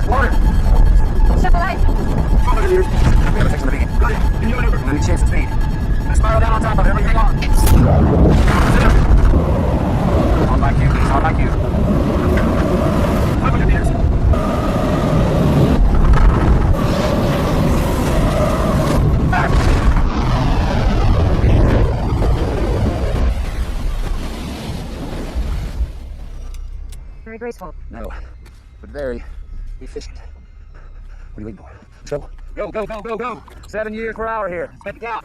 Water! Shut the light! 200 meters. We have a section of the beacon. Got it. Can you maneuver? And then you chance the speed. And spiral down on top of it. Everybody hang on. Sit up. On by cue, please. On by cue. 500 meters. Back! Very graceful. No, but very efficient. What are you waiting for? Trouble? Go, go, go, go, go! 7 years per hour here. Let's make it count.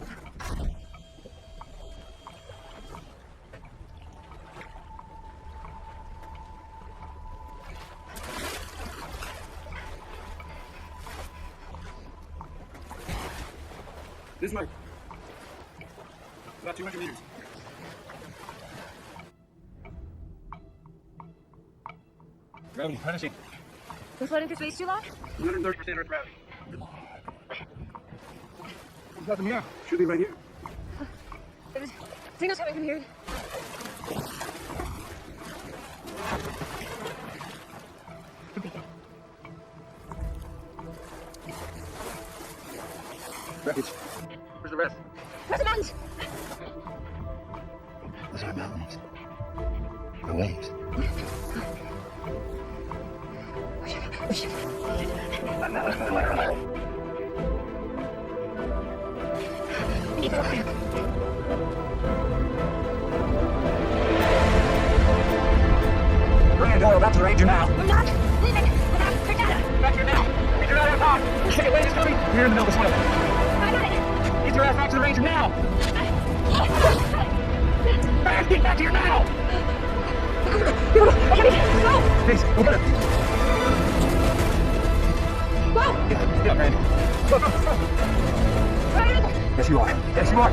This way. About 200 meters. Gravity, punishing. Been floating through space too long? 130% Earth gravity. There's nothing here. Should be right here. There's signals coming from here. Wreckage. Where's the rest? Where's the mountains? Those are mountains. The waves. Brando, about to ranger now. I'm not leaving without Fernanda. Back here now. Get your out of top. Okay, wait, it's coming. You're in the middle of this one. I got it. Get your ass back to the ranger now. Get back here now. Go! Please, go get it. Go! Get up, Randy. Go, go, go. Ryan! Yes, you are. Yes, you are.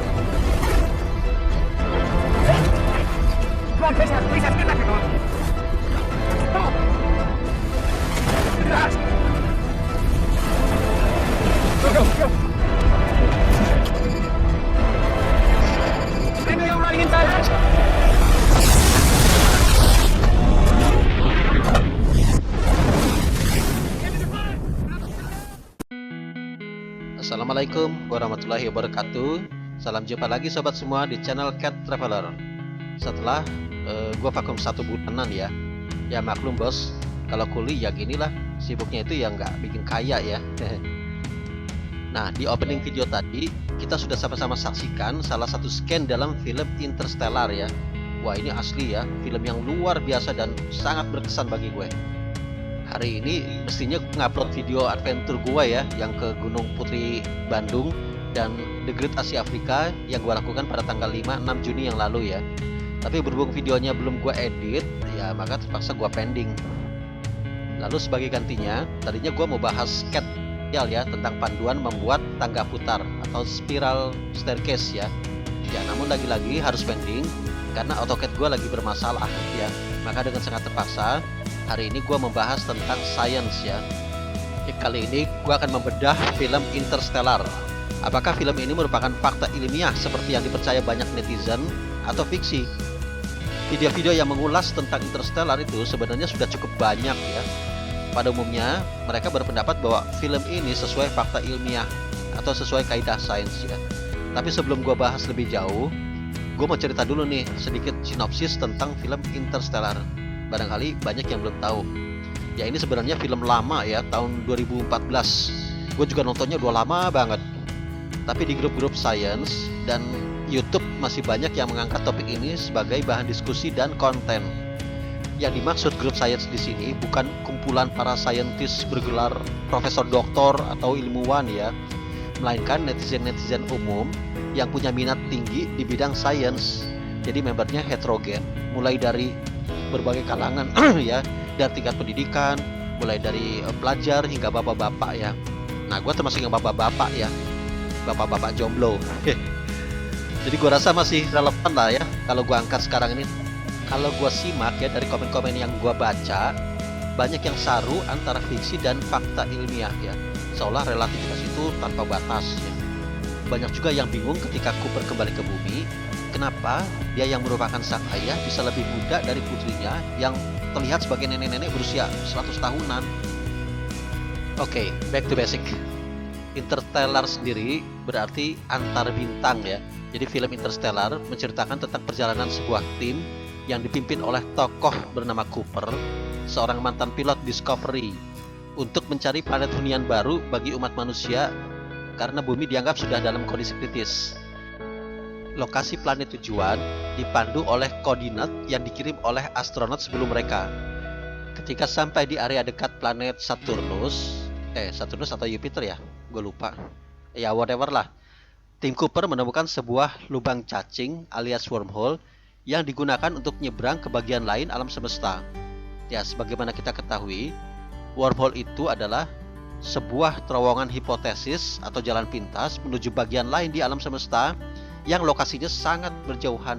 Come on, please, get back here, come on. Come on. Get it out. Go, go, go. Anybody running inside hatch? Assalamualaikum warahmatullahi wabarakatuh. Salam jumpa lagi sobat semua di channel Cat Traveler. Setelah gue vakum 1 bulanan ya. Ya maklum bos, kalau kuliah ya ginilah, sibuknya itu ya nggak bikin kaya ya. Nah, di opening video tadi kita sudah sama-sama saksikan salah satu scan dalam film Interstellar ya. Wah, ini asli ya, film yang luar biasa dan sangat berkesan bagi gue. Hari ini mestinya gue ngupload video adventure gue ya, yang ke Gunung Putri Bandung dan The Great Asia Afrika yang gue lakukan pada tanggal 5-6 Juni yang lalu ya. Tapi berhubung videonya belum gue edit, ya maka terpaksa gue pending. Lalu sebagai gantinya, tadinya gue mau bahas sketch ya tentang panduan membuat tangga putar atau spiral staircase ya. Ya namun lagi-lagi harus pending karena AutoCAD gue lagi bermasalah ya. Maka dengan sangat terpaksa hari ini gue membahas tentang science ya. Kali ini gue akan membedah film Interstellar. Apakah film ini merupakan fakta ilmiah seperti yang dipercaya banyak netizen atau fiksi? Video-video yang mengulas tentang Interstellar itu sebenarnya sudah cukup banyak ya. Pada umumnya mereka berpendapat bahwa film ini sesuai fakta ilmiah atau sesuai kaidah sains ya. Tapi sebelum gue bahas lebih jauh, gue mau cerita dulu nih sedikit sinopsis tentang film Interstellar. Barangkali banyak yang belum tahu. Ya ini sebenarnya film lama ya, tahun 2014. Gue juga nontonnya udah lama banget. Tapi di grup-grup science dan YouTube masih banyak yang mengangkat topik ini sebagai bahan diskusi dan konten. Yang dimaksud grup science di sini bukan kumpulan para saintis bergelar profesor doktor atau ilmuwan ya, melainkan netizen-netizen umum yang punya minat tinggi di bidang sains. Jadi membernya heterogen, mulai dari berbagai kalangan ya, dari tingkat pendidikan, mulai dari pelajar hingga bapak-bapak ya. Nah, gue termasuk yang bapak-bapak ya, bapak-bapak jomblo. Jadi gue rasa masih relevan lah ya kalau gue angkat sekarang ini. Kalau gue simak ya dari komen-komen yang gue baca, banyak yang saru antara fiksi dan fakta ilmiah ya, seolah relativitas itu tanpa batas ya. Banyak juga yang bingung ketika Cooper kembali ke bumi, kenapa dia yang merupakan sang ayah bisa lebih muda dari putrinya yang terlihat sebagai nenek-nenek berusia 100 tahunan. Oke, back to basic. Interstellar sendiri berarti antar bintang ya. Jadi film Interstellar menceritakan tentang perjalanan sebuah tim yang dipimpin oleh tokoh bernama Cooper, seorang mantan pilot Discovery, untuk mencari planet hunian baru bagi umat manusia karena bumi dianggap sudah dalam kondisi kritis. Lokasi planet tujuan dipandu oleh koordinat yang dikirim oleh astronot sebelum mereka. Ketika sampai di area dekat planet Saturnus atau Jupiter ya, gue lupa. Ya whatever lah. Tim Cooper menemukan sebuah lubang cacing alias wormhole yang digunakan untuk nyebrang ke bagian lain alam semesta. Ya, sebagaimana kita ketahui, wormhole itu adalah sebuah terowongan hipotesis atau jalan pintas menuju bagian lain di alam semesta yang lokasinya sangat berjauhan.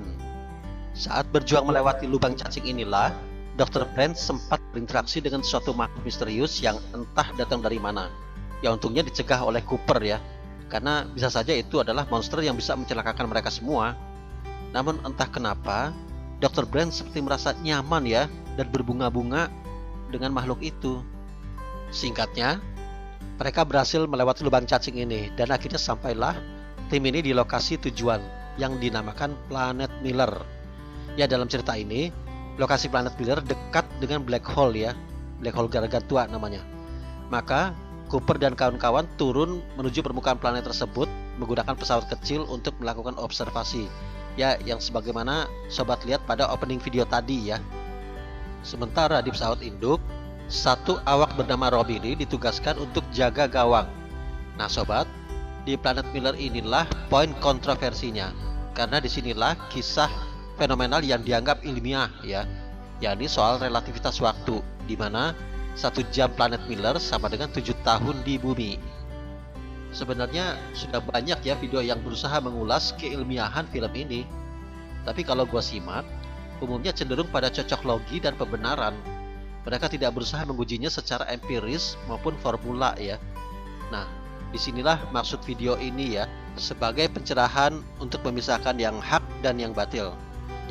Saat berjuang melewati lubang cacing inilah, Dr. Brand sempat berinteraksi dengan suatu makhluk misterius yang entah datang dari mana. Ya untungnya dicegah oleh Cooper ya, karena bisa saja itu adalah monster yang bisa mencelakakan mereka semua. Namun entah kenapa, Dr. Brand seperti merasa nyaman ya dan berbunga-bunga dengan makhluk itu. Singkatnya, mereka berhasil melewati lubang cacing ini dan akhirnya sampailah tim ini di lokasi tujuan yang dinamakan Planet Miller. Ya, dalam cerita ini, lokasi Planet Miller dekat dengan black hole ya, black hole Gargantua namanya. Maka Cooper dan kawan-kawan turun menuju permukaan planet tersebut menggunakan pesawat kecil untuk melakukan observasi. Ya, yang sebagaimana sobat lihat pada opening video tadi ya. Sementara di pesawat induk, satu awak bernama Robini ditugaskan untuk jaga gawang. Nah sobat, di Planet Miller inilah poin kontroversinya, karena disinilah kisah fenomenal yang dianggap ilmiah ya, yakni soal relativitas waktu, di mana 1 jam Planet Miller sama dengan 7 tahun di bumi. Sebenarnya sudah banyak ya video yang berusaha mengulas keilmiahan film ini, tapi kalau gua simak, umumnya cenderung pada cocok logi dan pembenaran. Mereka tidak berusaha mengujinya secara empiris maupun formula ya. Nah, disinilah maksud video ini ya, sebagai pencerahan untuk memisahkan yang hak dan yang batil.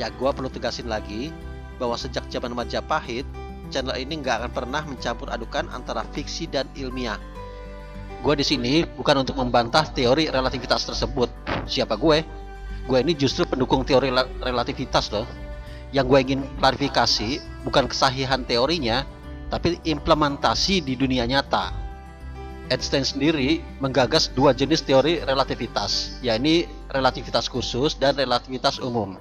Ya, gua perlu tegasin lagi bahwa sejak zaman Majapahit, channel ini nggak akan pernah mencampur adukan antara fiksi dan ilmiah. Gue di sini bukan untuk membantah teori relativitas tersebut. Siapa gue? Gue ini justru pendukung teori relativitas loh. Yang gue ingin klarifikasi bukan kesahihan teorinya, tapi implementasi di dunia nyata. Einstein sendiri menggagas 2 jenis teori relativitas, yakni relativitas khusus dan relativitas umum.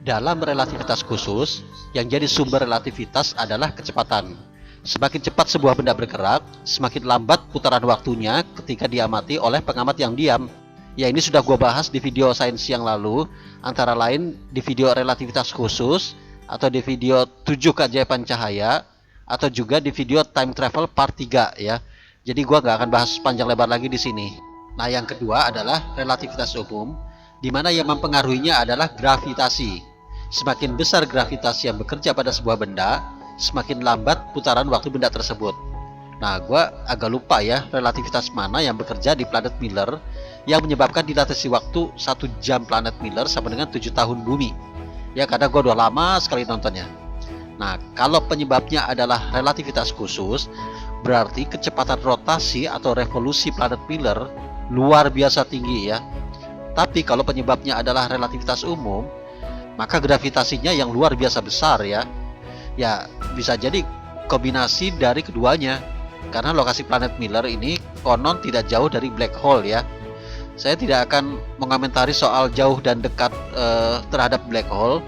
Dalam relativitas khusus, yang jadi sumber relativitas adalah kecepatan. Semakin cepat sebuah benda bergerak, semakin lambat putaran waktunya ketika diamati oleh pengamat yang diam. Ya, ini sudah gue bahas di video sains yang lalu, antara lain di video relativitas khusus, atau di video 7 keajaiban cahaya, atau juga di video time travel part 3 ya. Jadi gue gak akan bahas panjang lebar lagi di sini. Nah, yang kedua adalah relativitas umum, di mana yang mempengaruhinya adalah gravitasi. Semakin besar gravitasi yang bekerja pada sebuah benda, semakin lambat putaran waktu benda tersebut. Nah, gue agak lupa ya relativitas mana yang bekerja di Planet Miller yang menyebabkan dilatasi waktu 1 jam Planet Miller sama dengan 7 tahun bumi. Ya, karena gue udah lama sekali nontonnya. Nah, kalau penyebabnya adalah relativitas khusus, berarti kecepatan rotasi atau revolusi Planet Miller luar biasa tinggi ya. Tapi kalau penyebabnya adalah relativitas umum, maka gravitasinya yang luar biasa besar ya. Ya, bisa jadi kombinasi dari keduanya, karena lokasi Planet Miller ini konon tidak jauh dari black hole ya. Saya tidak akan mengomentari soal jauh dan dekat terhadap black hole.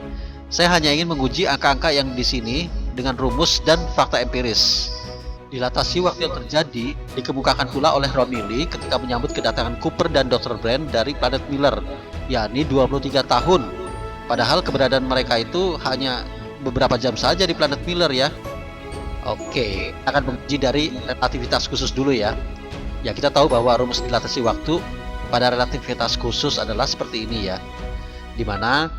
Saya hanya ingin menguji angka-angka yang di sini dengan rumus dan fakta empiris. Dilatasi waktu yang terjadi dikemukakan pula oleh Romilly ketika menyambut kedatangan Cooper dan Dr. Brand dari Planet Miller, yakni 23 tahun. Padahal keberadaan mereka itu hanya beberapa jam saja di Planet Miller ya. Oke, akan menguji dari relativitas khusus dulu ya. Ya, kita tahu bahwa rumus dilatasi waktu pada relativitas khusus adalah seperti ini ya, dimana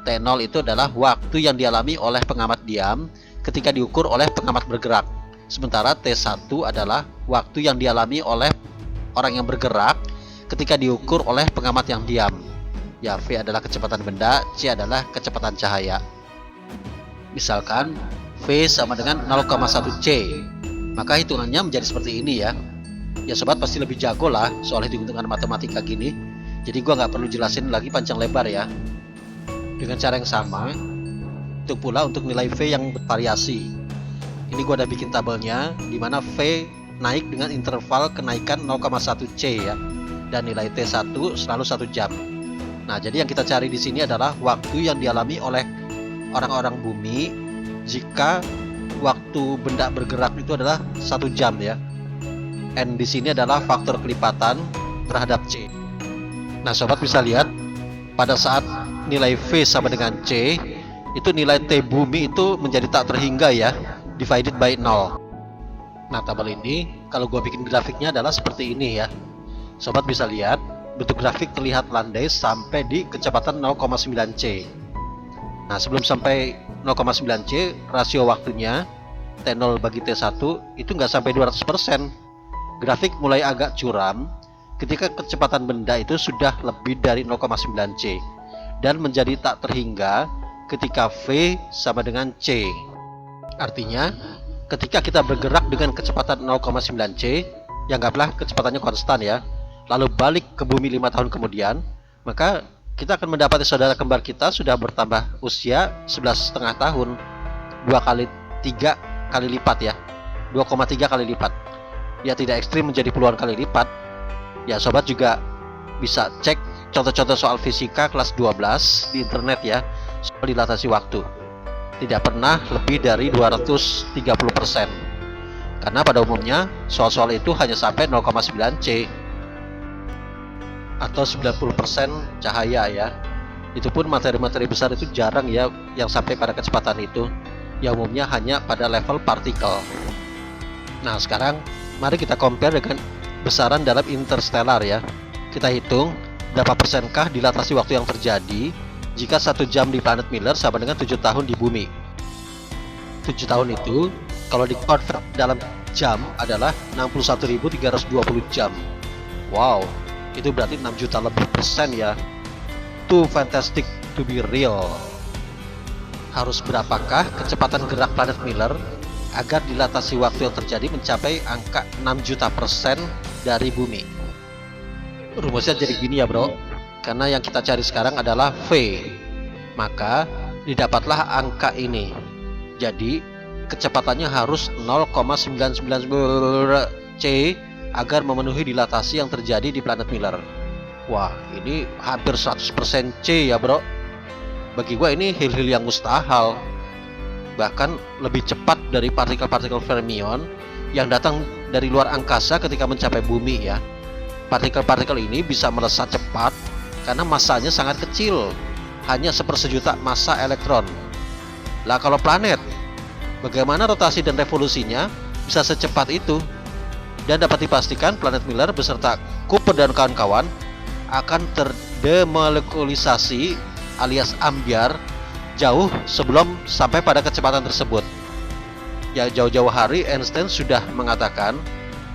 T0 itu adalah waktu yang dialami oleh pengamat diam ketika diukur oleh pengamat bergerak. Sementara T1 adalah waktu yang dialami oleh orang yang bergerak ketika diukur oleh pengamat yang diam. Ya, V adalah kecepatan benda, C adalah kecepatan cahaya. Misalkan V sama dengan 0,1 C, Maka hitungannya menjadi seperti ini ya. Ya sobat pasti lebih jago lah soal hitung-hitungan matematika gini. Jadi gua nggak perlu jelasin lagi panjang lebar ya. Dengan cara yang sama, itu pula untuk nilai V yang bervariasi. Ini gua udah bikin tabelnya, dimana V naik dengan interval kenaikan 0,1 C ya. Dan nilai T1 selalu 1 jam. Nah, jadi yang kita cari di sini adalah waktu yang dialami oleh orang-orang bumi jika waktu benda bergerak itu adalah 1 jam ya. N di sini adalah faktor kelipatan terhadap C. Nah, sobat bisa lihat pada saat nilai V sama dengan C, itu nilai T bumi itu menjadi tak terhingga ya, divided by 0. Nah, tabel ini kalau gua bikin grafiknya adalah seperti ini ya. Sobat bisa lihat, bentuk grafik terlihat landai sampai di kecepatan 0,9 C. Nah, sebelum sampai 0,9 C, rasio waktunya T0 bagi T1 itu nggak sampai 200%. Grafik mulai agak curam ketika kecepatan benda itu sudah lebih dari 0,9 C dan menjadi tak terhingga ketika V sama dengan C. Artinya, ketika kita bergerak dengan kecepatan 0,9 C, ya anggaplah kecepatannya konstan ya, lalu balik ke bumi 5 tahun kemudian, maka kita akan mendapati saudara kembar kita sudah bertambah usia 11,5 tahun, 3 kali lipat ya, 2,3 kali lipat. Ya tidak ekstrim menjadi puluhan kali lipat. Ya sobat juga bisa cek contoh-contoh soal fisika kelas 12 di internet ya, soal dilatasi waktu. Tidak pernah lebih dari 230%. Karena pada umumnya soal-soal itu hanya sampai 0,9 C atau 90% cahaya ya. Itu pun materi-materi besar itu jarang ya yang sampai pada kecepatan itu. Ya umumnya hanya pada level partikel. Nah, sekarang mari kita compare dengan besaran dalam interstellar ya. Kita hitung berapa persenkah dilatasi waktu yang terjadi jika 1 jam di planet Miller sama dengan 7 tahun di bumi. 7 tahun itu kalau di-convert dalam jam adalah 61.320 jam. Wow, itu berarti 6 juta lebih persen ya. Too fantastic to be real. Harus berapakah kecepatan gerak planet Miller agar dilatasi waktu yang terjadi mencapai angka 6 juta persen dari bumi? Rumusnya jadi gini ya bro, karena yang kita cari sekarang adalah V, maka didapatlah angka ini. Jadi kecepatannya harus 0,999 C agar memenuhi dilatasi yang terjadi di planet Miller. Wah, ini hampir 100% C ya bro. Bagi gua ini hal-hal yang mustahil. Bahkan lebih cepat dari partikel-partikel fermion yang datang dari luar angkasa ketika mencapai bumi ya. Partikel-partikel ini bisa melesat cepat karena masanya sangat kecil, hanya 1/1 massa elektron. Lah kalau planet, bagaimana rotasi dan revolusinya bisa secepat itu? Dan dapat dipastikan planet Miller beserta Kuiper dan kawan-kawan akan terdemolekulisasi alias ambyar jauh sebelum sampai pada kecepatan tersebut. Ya jauh-jauh hari Einstein sudah mengatakan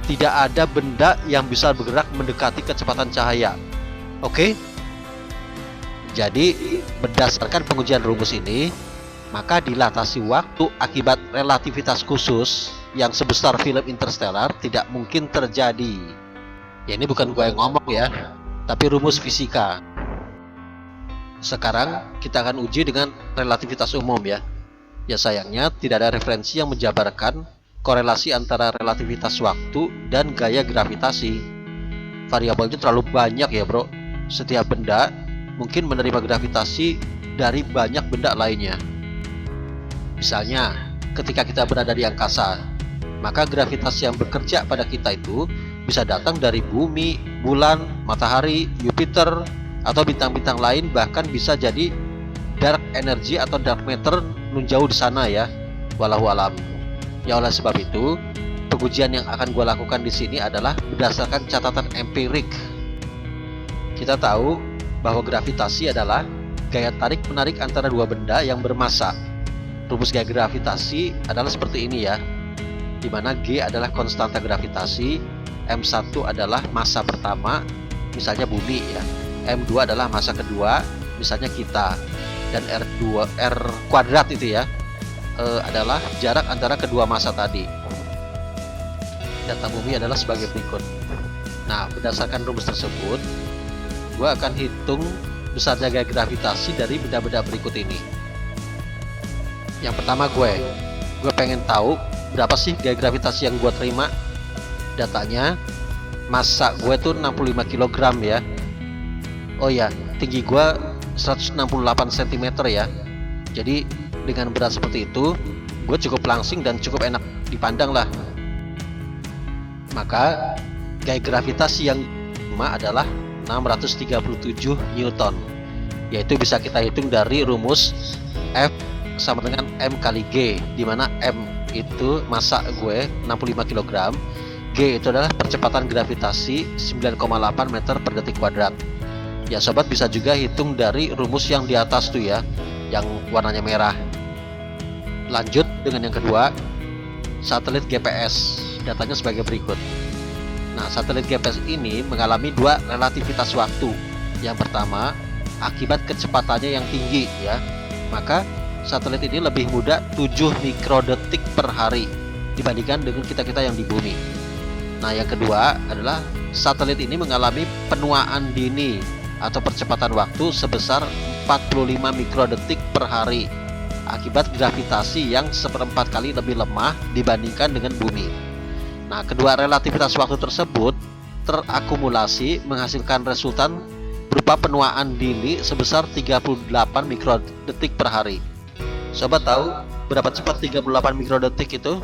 tidak ada benda yang bisa bergerak mendekati kecepatan cahaya. Oke? Jadi berdasarkan pengujian rumus ini, maka dilatasi waktu akibat relativitas khusus yang sebesar film Interstellar tidak mungkin terjadi. Ya ini bukan gue yang ngomong ya, tapi rumus fisika. Sekarang kita akan uji dengan relativitas umum ya. Ya sayangnya tidak ada referensi yang menjabarkan korelasi antara relativitas waktu dan gaya gravitasi. Variabelnya terlalu banyak ya bro. Setiap benda mungkin menerima gravitasi dari banyak benda lainnya. Misalnya, ketika kita berada di angkasa, maka gravitasi yang bekerja pada kita itu bisa datang dari bumi, bulan, matahari, Jupiter, atau bintang-bintang lain, bahkan bisa jadi dark energy atau dark matter nun jauh di sana ya. Wallahu alam. Ya oleh sebab itu, pengujian yang akan gue lakukan di sini adalah berdasarkan catatan empirik. Kita tahu bahwa gravitasi adalah gaya tarik-menarik antara dua benda yang bermassa. Rumus gaya gravitasi adalah seperti ini ya, di mana G adalah konstanta gravitasi, M1 adalah massa pertama, misalnya bumi ya, M2 adalah massa kedua, misalnya kita, dan R kuadrat itu ya adalah jarak antara kedua massa tadi. data bumi adalah sebagai berikut. Nah, berdasarkan rumus tersebut, gue akan hitung besarnya gaya gravitasi dari benda-benda berikut ini. Yang pertama gue pengen tahu berapa sih gaya gravitasi yang gue terima. Datanya, massa gue tuh 65 kg ya. Oh ya, tinggi gue 168 cm ya. Jadi dengan berat seperti itu, gue cukup langsing dan cukup enak dipandang lah. Maka gaya gravitasi yang adalah 637 Newton, yaitu bisa kita hitung dari rumus F sama dengan M kali G, dimana M itu massa gue 65 kg, G itu adalah percepatan gravitasi 9,8 meter per detik kuadrat. Ya sobat, bisa juga hitung dari rumus yang di atas tuh ya, yang warnanya merah. Lanjut dengan yang kedua, satelit GPS. Datanya sebagai berikut. Nah, satelit GPS ini mengalami dua relativitas waktu. Yang pertama, akibat kecepatannya yang tinggi ya, maka satelit ini lebih mudah 7 mikrodetik per hari dibandingkan dengan kita-kita yang di bumi. Nah, yang kedua adalah satelit ini mengalami penuaan dini atau percepatan waktu sebesar 45 mikrodetik per hari akibat gravitasi yang seperempat kali lebih lemah dibandingkan dengan bumi. Nah, kedua relativitas waktu tersebut terakumulasi menghasilkan resultan berupa penuaan dini sebesar 38 mikrodetik per hari. Sobat tahu berapa cepat 38 mikrodetik itu?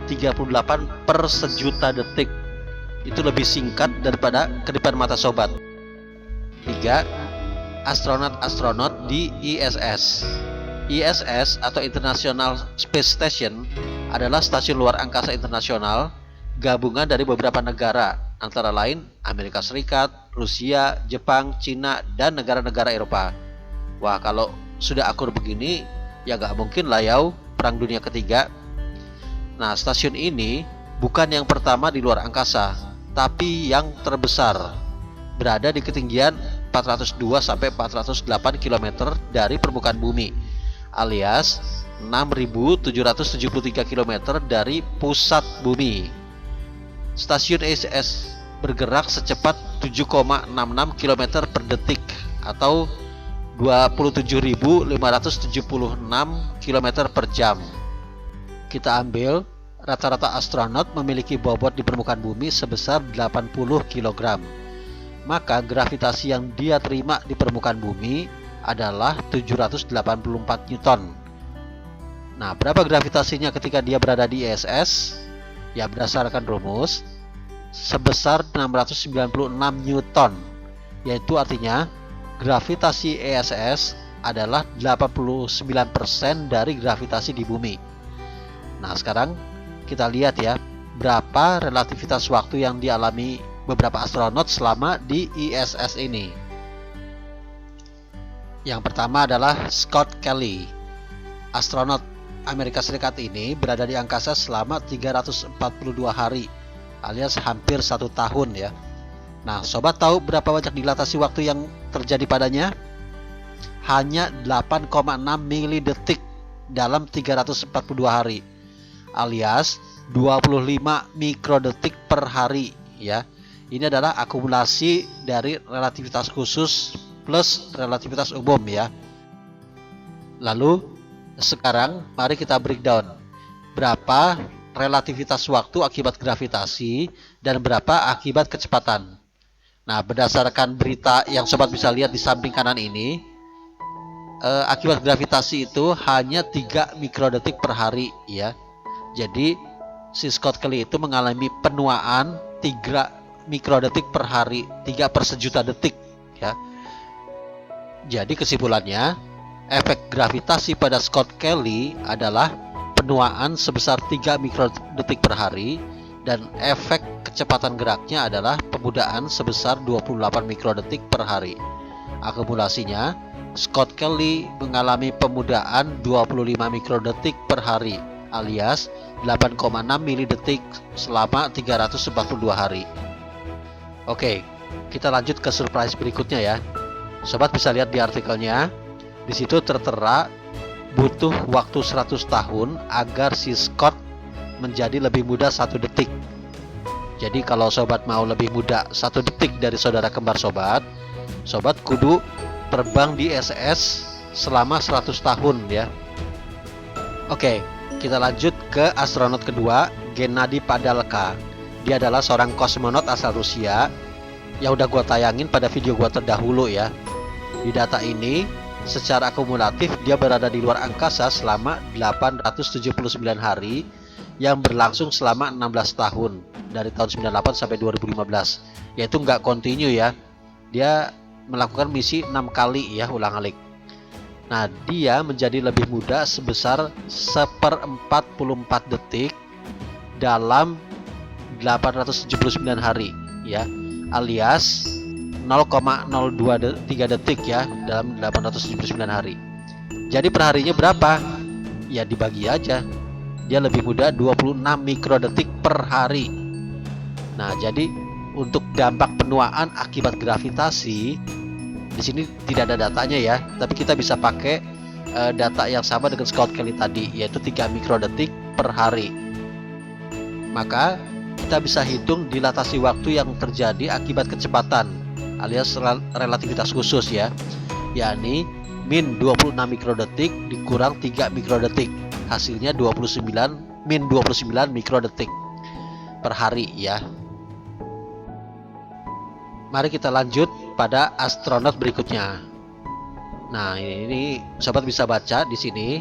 38 per sejuta detik. Itu lebih singkat daripada kedipan mata sobat. 3. Astronot-astronot di ISS. ISS atau International Space Station adalah stasiun luar angkasa internasional gabungan dari beberapa negara, antara lain Amerika Serikat, Rusia, Jepang, Cina, dan negara-negara Eropa. Wah, kalau sudah akur begini, ya gak mungkin lah ya Perang Dunia Ketiga. Nah, stasiun ini bukan yang pertama di luar angkasa, tapi yang terbesar, berada di ketinggian 402 sampai 408 km dari permukaan bumi, alias 6.773 km dari pusat bumi. Stasiun ISS bergerak secepat 7,66 km per detik atau 27.576 km per jam. Kita ambil rata-rata astronot memiliki bobot di permukaan bumi sebesar 80 kg. Maka gravitasi yang dia terima di permukaan bumi adalah 784 Newton. Nah, berapa gravitasinya ketika dia berada di ISS? Ya, berdasarkan rumus sebesar 696 Newton, yaitu artinya gravitasi ISS adalah 89% dari gravitasi di bumi. Nah, sekarang kita lihat ya, berapa relativitas waktu yang dialami beberapa astronot selama di ISS ini. Yang pertama adalah Scott Kelly. Astronot Amerika Serikat ini berada di angkasa selama 342 hari alias hampir 1 tahun ya. Nah, sobat tahu berapa banyak dilatasi waktu yang terjadi padanya? Hanya 8,6 milidetik dalam 342 hari alias 25 mikrodetik per hari ya. Ini adalah akumulasi dari relativitas khusus plus relativitas umum ya. Lalu sekarang mari kita breakdown berapa relativitas waktu akibat gravitasi dan berapa akibat kecepatan. Nah, berdasarkan berita yang sobat bisa lihat di samping kanan ini, akibat gravitasi itu hanya 3 mikrodetik per hari ya. Jadi si Scott Kelly itu mengalami penuaan 3 mikrodetik per hari, 3 per sejuta detik ya. Jadi kesimpulannya, efek gravitasi pada Scott Kelly adalah penuaan sebesar 3 mikrodetik per hari dan efek kecepatan geraknya adalah pemudaan sebesar 28 mikrodetik per hari. Akumulasinya, Scott Kelly mengalami pemudaan 25 mikrodetik per hari alias 8,6 milidetik selama 342 hari. Oke, kita lanjut ke surprise berikutnya ya. Sobat bisa lihat di artikelnya. Di situ tertera butuh waktu 100 tahun agar si Scott menjadi lebih muda 1 detik. Jadi kalau sobat mau lebih muda 1 detik dari saudara kembar sobat kudu terbang di ISS selama 100 tahun ya. Oke, kita lanjut ke astronot kedua, Gennady Padalka. Dia adalah seorang kosmonot asal Rusia yang udah gua tayangin pada video gua terdahulu ya. Di data ini secara akumulatif dia berada di luar angkasa selama 879 hari yang berlangsung selama 16 tahun dari tahun 98 sampai 2015. Yaitu nggak kontinu ya. Dia melakukan misi 6 kali ya, ulang-alik. Nah, dia menjadi lebih muda sebesar 1/44 detik dalam 879 hari ya, alias 0,023 detik ya dalam 879 hari. Jadi perharinya berapa? Ya dibagi aja. Dia lebih muda 26 mikrodetik per hari. Nah, jadi untuk dampak penuaan akibat gravitasi di sini tidak ada datanya ya, tapi kita bisa pakai data yang sama dengan Scott Kelly tadi, yaitu 3 mikrodetik per hari. Maka kita bisa hitung dilatasi waktu yang terjadi akibat kecepatan alias relativitas khusus ya, yakni min 26 mikrodetik dikurang 3 mikrodetik, hasilnya min 29 mikrodetik per hari ya. Mari kita lanjut pada astronot berikutnya. Nah, ini sobat bisa baca di sini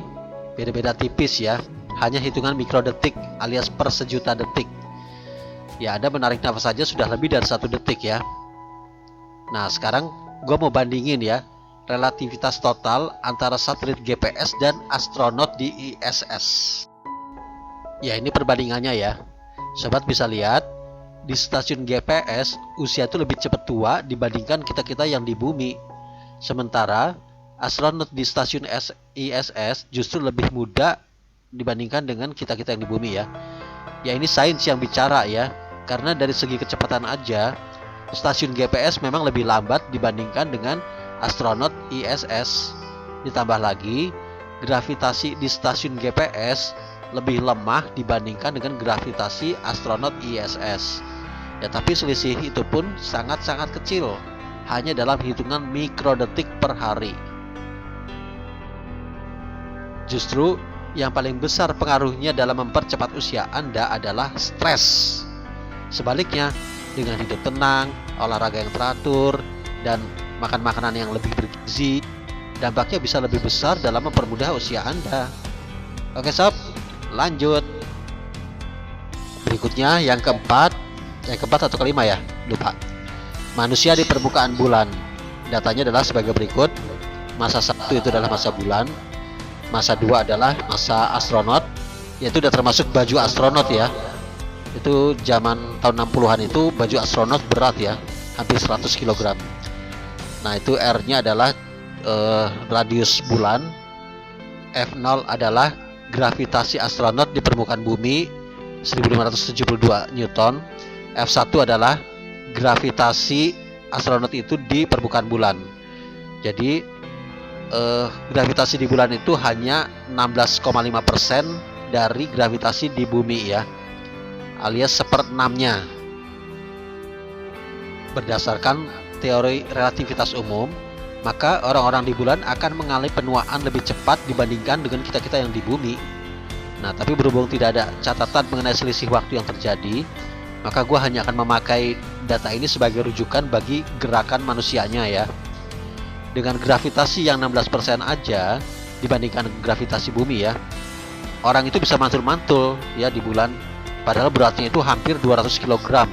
beda-beda tipis ya, hanya hitungan mikrodetik alias per sejuta detik. Ya, Anda menarik nafas saja sudah lebih dari 1 detik ya. Nah, sekarang gue mau bandingin ya relativitas total antara satelit GPS dan astronot di ISS. Ya, ini perbandingannya ya. Sobat bisa lihat di stasiun GPS usia itu lebih cepat tua dibandingkan kita-kita yang di bumi. Sementara astronot di stasiun ISS justru lebih muda dibandingkan dengan kita-kita yang di bumi ya. Ya, ini sains yang bicara ya. Karena dari segi kecepatan aja stasiun GPS memang lebih lambat dibandingkan dengan astronot ISS. Ditambah lagi gravitasi di stasiun GPS lebih lemah dibandingkan dengan gravitasi astronot ISS. Ya, tapi selisih itu pun sangat-sangat kecil, hanya dalam hitungan mikrodetik per hari. Justru yang paling besar pengaruhnya dalam mempercepat usia Anda adalah stres. Sebaliknya, dengan hidup tenang, olahraga yang teratur, dan makan makanan yang lebih bergizi, dampaknya bisa lebih besar dalam mempermudah usia Anda. Oke sob, lanjut. Berikutnya yang keempat atau kelima ya, lupa. Manusia di permukaan bulan. Datanya adalah sebagai berikut. Masa 1 itu adalah masa bulan. Masa 2 adalah masa astronot, yaitu udah termasuk baju astronot ya. Itu zaman tahun 60-an itu baju astronot berat ya, hampir 100 kg. Nah, itu R-nya adalah radius bulan. F0 adalah gravitasi astronot di permukaan bumi 1572 Newton. F1 adalah gravitasi astronot itu di permukaan bulan. Jadi gravitasi di bulan itu hanya 16,5% dari gravitasi di bumi ya, alias 1/6-nya. Berdasarkan teori relativitas umum, maka orang-orang di bulan akan mengalami penuaan lebih cepat dibandingkan dengan kita-kita yang di bumi. Nah, tapi berhubung tidak ada catatan mengenai selisih waktu yang terjadi, maka gue hanya akan memakai data ini sebagai rujukan bagi gerakan manusianya ya. Dengan gravitasi yang 16% aja dibandingkan gravitasi bumi ya, orang itu bisa mantul-mantul ya di bulan, padahal beratnya itu hampir 200 kg.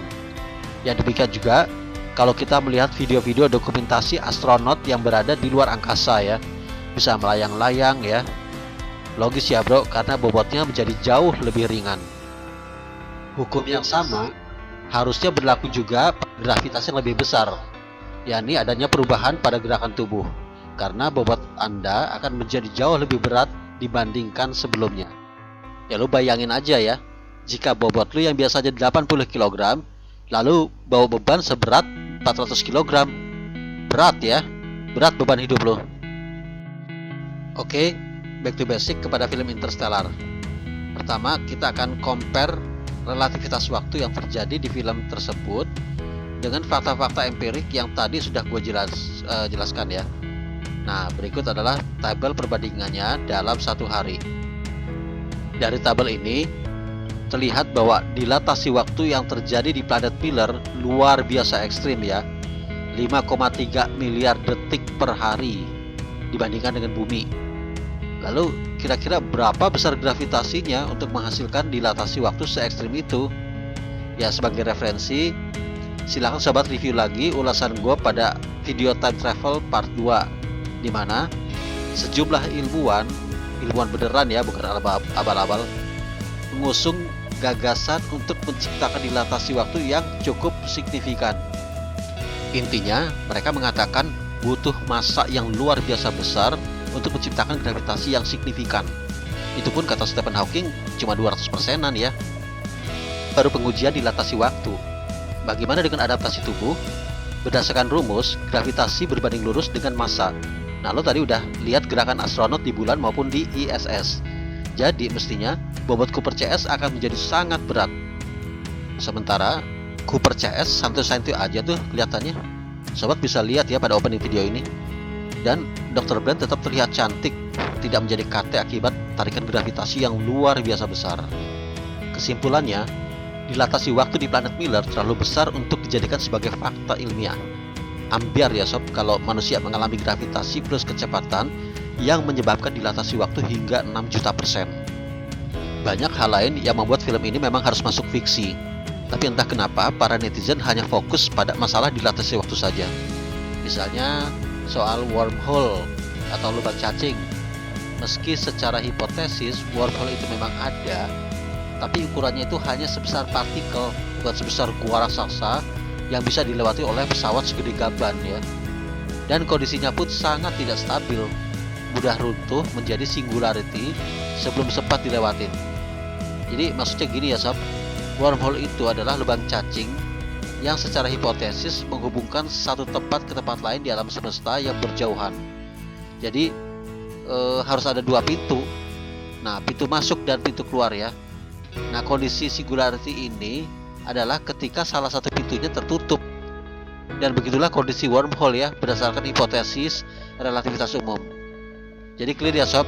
Ya, demikian juga kalau kita melihat video-video dokumentasi astronot yang berada di luar angkasa ya, bisa melayang-layang ya. Logis ya bro, karena bobotnya menjadi jauh lebih ringan. Hukum yang sama harusnya berlaku juga pada gravitasi yang lebih besar, yakni adanya perubahan pada gerakan tubuh, karena bobot Anda akan menjadi jauh lebih berat dibandingkan sebelumnya. Ya, lu bayangin aja ya, jika bobot lu yang biasanya 80 kg lalu bawa beban seberat 400 kg. Berat ya, berat beban hidup lo. Oke, back to basic kepada film Interstellar. Pertama, kita akan compare relativitas waktu yang terjadi di film tersebut dengan fakta-fakta empirik yang tadi sudah gue jelaskan ya. Nah, berikut adalah tabel perbandingannya dalam satu hari. Dari tabel ini terlihat bahwa dilatasi waktu yang terjadi di planet Miller luar biasa ekstrim ya. 5,3 miliar detik per hari dibandingkan dengan bumi. Lalu kira-kira berapa besar gravitasinya untuk menghasilkan dilatasi waktu se ekstrim itu? Ya, sebagai referensi, silahkan sobat review lagi ulasan gue pada video time travel part 2, di mana sejumlah ilmuwan beneran ya, bukan abal-abal, mengusung gagasan untuk menciptakan dilatasi waktu yang cukup signifikan. Intinya, mereka mengatakan butuh massa yang luar biasa besar untuk menciptakan gravitasi yang signifikan. Itu pun kata Stephen Hawking cuma 200%-an ya. Baru pengujian dilatasi waktu. Bagaimana dengan adaptasi tubuh? Berdasarkan rumus, gravitasi berbanding lurus dengan massa. Nah, lo tadi udah lihat gerakan astronot di bulan maupun di ISS. Jadi mestinya bobot Cooper CS akan menjadi sangat berat. Sementara Cooper CS santai-santai aja tuh kelihatannya. Sobat bisa lihat ya pada opening video ini. Dan Dr. Brand tetap terlihat cantik, tidak menjadi kate akibat tarikan gravitasi yang luar biasa besar. Kesimpulannya, dilatasi waktu di planet Miller terlalu besar untuk dijadikan sebagai fakta ilmiah. Ambiar ya sob kalau manusia mengalami gravitasi plus kecepatan yang menyebabkan dilatasi waktu hingga 6 juta %. Banyak hal lain yang membuat film ini memang harus masuk fiksi. Tapi entah kenapa para netizen hanya fokus pada masalah dilatasi waktu saja. Misalnya soal wormhole atau lubang cacing. Meski secara hipotesis wormhole itu memang ada, tapi ukurannya itu hanya sebesar partikel, bukan sebesar gua raksasa yang bisa dilewati oleh pesawat segede gaban ya. Dan kondisinya pun sangat tidak stabil, mudah runtuh menjadi singularity sebelum sempat dilewatin. Jadi maksudnya gini ya sob, wormhole itu adalah lubang cacing yang secara hipotesis menghubungkan satu tempat ke tempat lain di alam semesta yang berjauhan. Jadi harus ada dua pintu. Nah, pintu masuk dan pintu keluar ya. Nah, kondisi singularity ini adalah ketika salah satu pintunya tertutup. Dan begitulah kondisi wormhole ya, berdasarkan hipotesis relativitas umum. Jadi clear ya sob.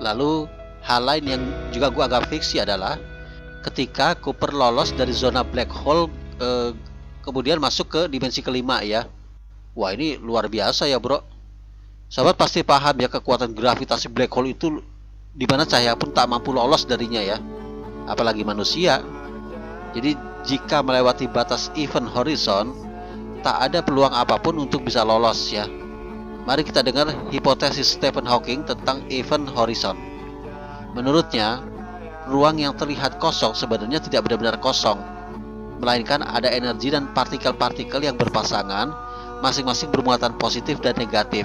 Lalu hal lain yang juga gua agak fiksi adalah ketika Cooper lolos dari zona black hole kemudian masuk ke dimensi kelima ya. Wah, ini luar biasa ya bro. Sobat pasti paham ya kekuatan gravitasi black hole itu dimana cahaya pun tak mampu lolos darinya ya, apalagi manusia. Jadi jika melewati batas event horizon, tak ada peluang apapun untuk bisa lolos ya. Mari kita dengar hipotesis Stephen Hawking tentang event horizon. Menurutnya, ruang yang terlihat kosong sebenarnya tidak benar-benar kosong, melainkan ada energi dan partikel-partikel yang berpasangan, masing-masing bermuatan positif dan negatif.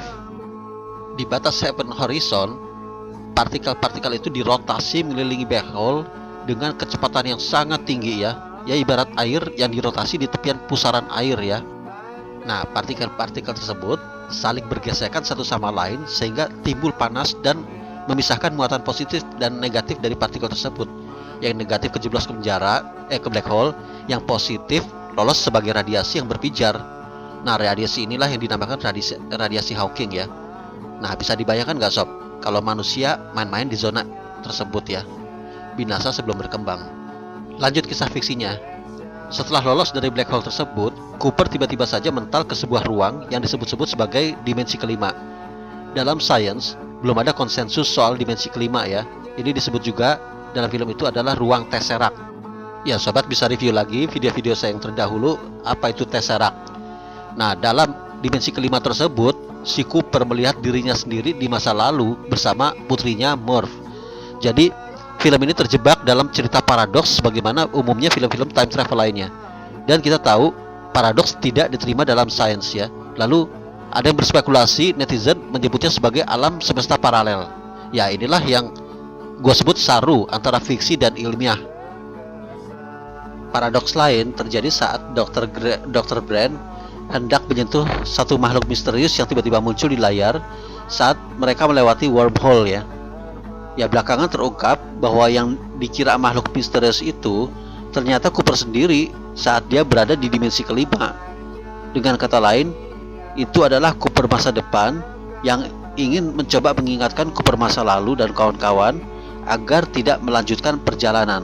Di batas event horizon, partikel-partikel itu dirotasi mengelilingi black hole dengan kecepatan yang sangat tinggi ya. Ya ibarat air yang dirotasi di tepian pusaran air ya. Nah, partikel-partikel tersebut saling bergesekan satu sama lain sehingga timbul panas dan memisahkan muatan positif dan negatif dari partikel tersebut. Yang negatif kejeblos ke black hole, yang positif lolos sebagai radiasi yang berpijar. Nah, radiasi inilah yang dinamakan radiasi Hawking ya. Nah, bisa dibayangkan nggak sob, kalau manusia main-main di zona tersebut ya, binasa sebelum berkembang. Lanjut kisah fiksinya. Setelah lolos dari black hole tersebut, Cooper tiba-tiba saja mental ke sebuah ruang yang disebut-sebut sebagai dimensi kelima. Dalam sains, belum ada konsensus soal dimensi kelima ya. Ini disebut juga dalam film itu adalah ruang tesseract. Ya, sobat bisa review lagi video-video saya yang terdahulu apa itu tesseract. Nah, dalam dimensi kelima tersebut, si Cooper melihat dirinya sendiri di masa lalu bersama putrinya Murph. Jadi film ini terjebak dalam cerita paradoks sebagaimana umumnya film-film time travel lainnya. Dan kita tahu paradoks tidak diterima dalam sains ya. Lalu ada yang berspekulasi, netizen menyebutnya sebagai alam semesta paralel. Ya, inilah yang gue sebut saru antara fiksi dan ilmiah. Paradoks lain terjadi saat Dr. Brand hendak menyentuh satu makhluk misterius yang tiba-tiba muncul di layar saat mereka melewati wormhole ya. Ya belakangan terungkap bahwa yang dikira makhluk misterius itu ternyata Cooper sendiri saat dia berada di dimensi kelima. Dengan kata lain, itu adalah Cooper masa depan yang ingin mencoba mengingatkan Cooper masa lalu dan kawan-kawan agar tidak melanjutkan perjalanan.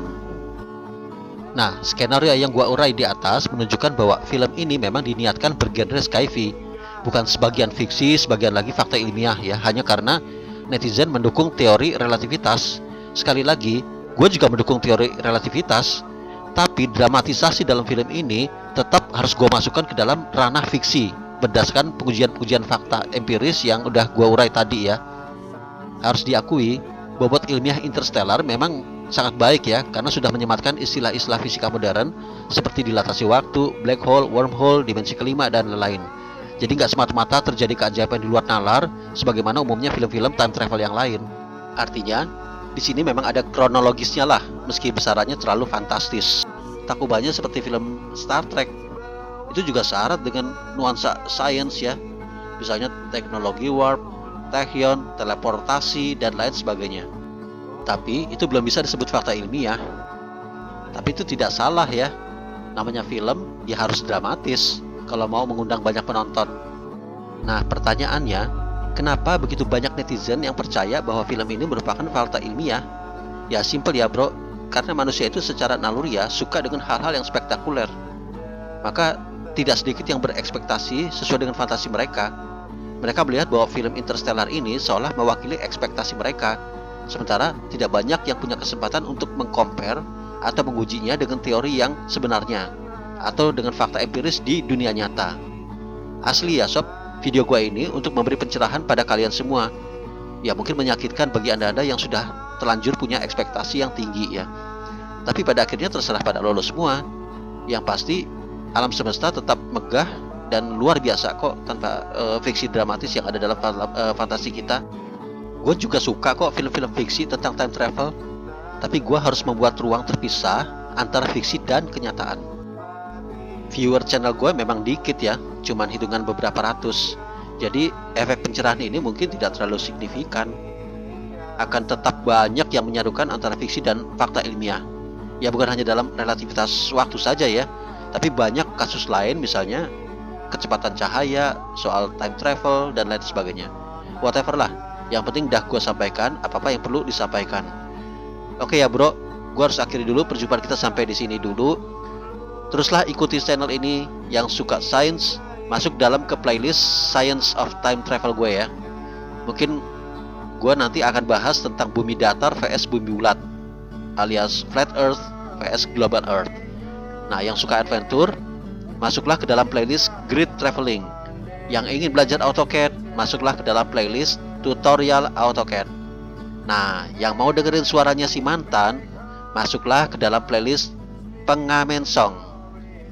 Nah, skenario yang gua urai di atas menunjukkan bahwa film ini memang diniatkan bergenre sci-fi, bukan sebagian fiksi, sebagian lagi fakta ilmiah ya, hanya karena netizen mendukung teori relativitas. Sekali lagi, gue juga mendukung teori relativitas, tapi dramatisasi dalam film ini tetap harus gue masukkan ke dalam ranah fiksi berdasarkan pengujian-pengujian fakta empiris yang udah gue urai tadi ya. Harus diakui, bobot ilmiah Interstellar memang sangat baik ya, karena sudah menyematkan istilah-istilah fisika modern seperti dilatasi waktu, black hole, wormhole, dimensi kelima, dan lain-lain. Jadi nggak semata-mata terjadi keajaiban di luar nalar sebagaimana umumnya film-film time travel yang lain. Artinya, di sini memang ada kronologisnya lah, meski besarannya terlalu fantastis. Tak ubahnya seperti film Star Trek, itu juga syarat dengan nuansa sains ya, misalnya teknologi warp, tachyon, teleportasi, dan lain sebagainya. Tapi itu belum bisa disebut fakta ilmiah. Tapi itu tidak salah ya, namanya film ya harus dramatis kalau mau mengundang banyak penonton. Nah pertanyaannya, kenapa begitu banyak netizen yang percaya bahwa film ini merupakan fakta ilmiah? Ya simple ya bro, karena manusia itu secara naluriah suka dengan hal-hal yang spektakuler. Maka tidak sedikit yang berekspektasi sesuai dengan fantasi mereka. Mereka melihat bahwa film Interstellar ini seolah mewakili ekspektasi mereka, sementara tidak banyak yang punya kesempatan untuk mengcompare atau mengujinya dengan teori yang sebenarnya atau dengan fakta empiris di dunia nyata. Asli ya sob, video gua ini untuk memberi pencerahan pada kalian semua. Ya mungkin menyakitkan bagi anda-anda yang sudah terlanjur punya ekspektasi yang tinggi ya. Tapi pada akhirnya terserah pada lo semua. Yang pasti alam semesta tetap megah dan luar biasa kok tanpa fiksi dramatis yang ada dalam fantasi kita. Gue juga suka kok film-film fiksi tentang time travel, tapi gue harus membuat ruang terpisah antara fiksi dan kenyataan. Viewer channel gue memang dikit ya, cuman hitungan beberapa ratus. Jadi efek pencerahan ini mungkin tidak terlalu signifikan. Akan tetap banyak yang menyadukan antara fiksi dan fakta ilmiah. Ya bukan hanya dalam relativitas waktu saja ya, tapi banyak kasus lain, misalnya kecepatan cahaya, soal time travel, dan lain sebagainya. Whatever lah, yang penting dah gue sampaikan apa-apa yang perlu disampaikan. Oke ya bro, gue harus akhiri dulu perjumpaan kita sampai di sini dulu. Teruslah ikuti channel ini yang suka sains, masuk dalam ke playlist Science of Time Travel gue ya. Mungkin gue nanti akan bahas tentang bumi datar vs bumi bulat, alias Flat Earth vs Global Earth. Nah yang suka adventure, masuklah ke dalam playlist Grid Traveling. Yang ingin belajar AutoCAD, masuklah ke dalam playlist Tutorial AutoCAD. Nah yang mau dengerin suaranya si mantan, masuklah ke dalam playlist Pengamen Song.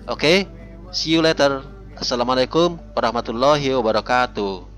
Oke, see you later. Assalamualaikum warahmatullahi wabarakatuh.